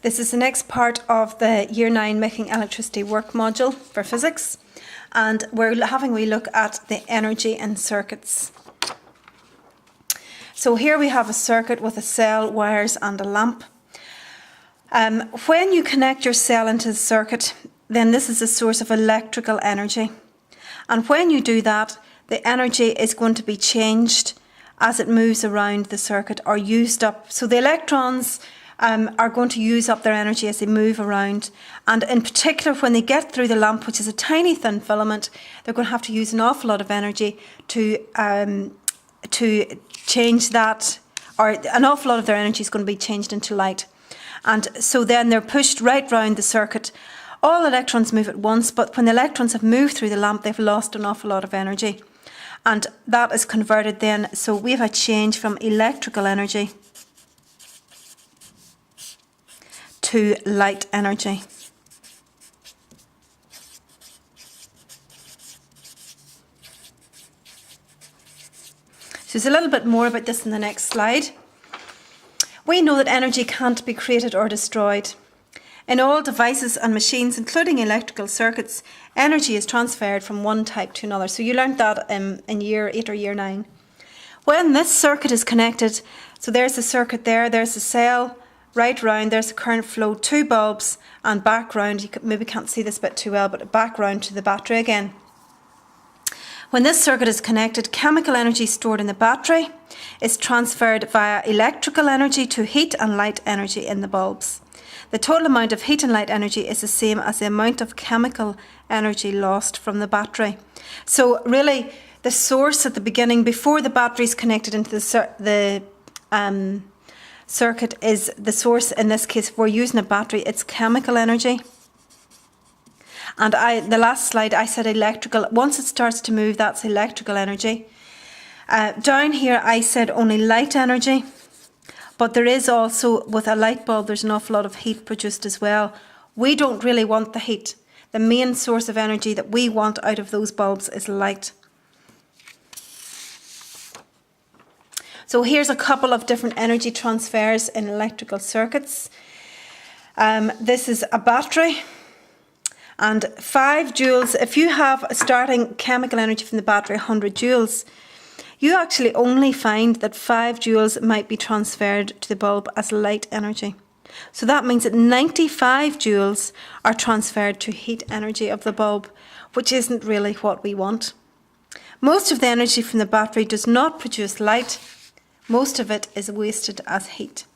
This is the next part of the Year 9 Making Electricity Work module for physics, and we're having a wee look at the energy in circuits. So here we have a circuit with a cell, wires and a lamp. When you connect your cell into the circuit, then this is a source of electrical energy. And when you do that, the energy is going to be changed as it moves around the circuit or used up. So the electrons are going to use up their energy as they move around, and in particular when they get through the lamp, which is a tiny thin filament, they're going to have to use an awful lot of energy to change that, or an awful lot of their energy is going to be changed into light. And so then they're pushed right round the circuit. All electrons move at once, but when the electrons have moved through the lamp, they've lost an awful lot of energy, and that is converted then. So we have a change from electrical energy to light energy. So there's a little bit more about this in the next slide. We know that energy can't be created or destroyed. In all devices and machines, including electrical circuits, energy is transferred from one type to another. So you learned that in Year 8 or Year 9. When this circuit is connected, so there's the circuit there, there's the cell, right round, there's the current flow, two bulbs, and back round, you maybe can't see this bit too well, but back round to the battery again. When this circuit is connected, chemical energy stored in the battery is transferred via electrical energy to heat and light energy in the bulbs. The total amount of heat and light energy is the same as the amount of chemical energy lost from the battery. So really, the source at the beginning, before the battery is connected into the circuit, is the source. In this case, if we're using a battery, it's chemical energy. And the last slide I said electrical. Once it starts to move, that's electrical energy. Down here I said only light energy, but there is also, with a light bulb, there's an awful lot of heat produced as well. We don't really want the heat. The main source of energy that we want out of those bulbs is light. So here's a couple of different energy transfers in electrical circuits. This is a battery, and 5 joules, if you have a starting chemical energy from the battery, 100 joules, you actually only find that 5 joules might be transferred to the bulb as light energy. So that means that 95 joules are transferred to heat energy of the bulb, which isn't really what we want. Most of the energy from the battery does not produce light. Most of it is wasted as heat.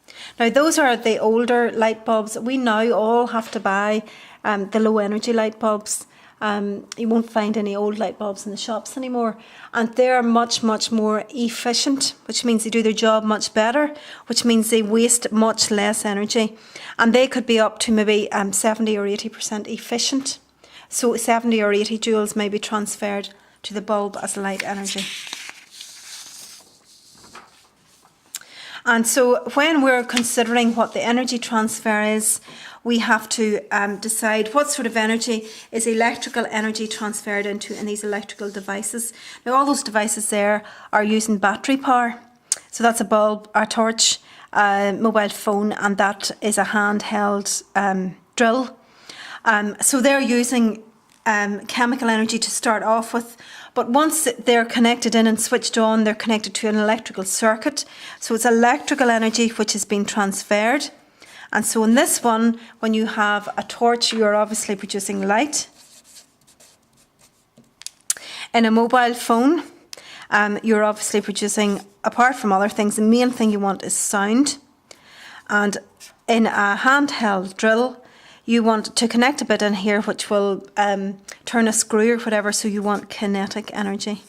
Now those are the older light bulbs. We now all have to buy the low energy light bulbs. You won't find any old light bulbs in the shops anymore, and they're much more efficient, which means they do their job much better, which means they waste much less energy, and they could be up to maybe 70 or 80% efficient. So 70 or 80 joules may be transferred to the bulb as light energy. And so when we're considering what the energy transfer is, we have to decide what sort of energy is electrical energy transferred into in these electrical devices. Now all those devices there are using battery power. So that's a bulb, a torch, a mobile phone, and that is a handheld drill. So they're using chemical energy to start off with, but once they're connected in and switched on, they're connected to an electrical circuit. So it's electrical energy which has been transferred. And so in this one, when you have a torch, you're obviously producing light. In a mobile phone, you're obviously producing, apart from other things, the main thing you want is sound. And in a handheld drill, you want to connect a bit in here which will turn a screw or whatever, so you want kinetic energy.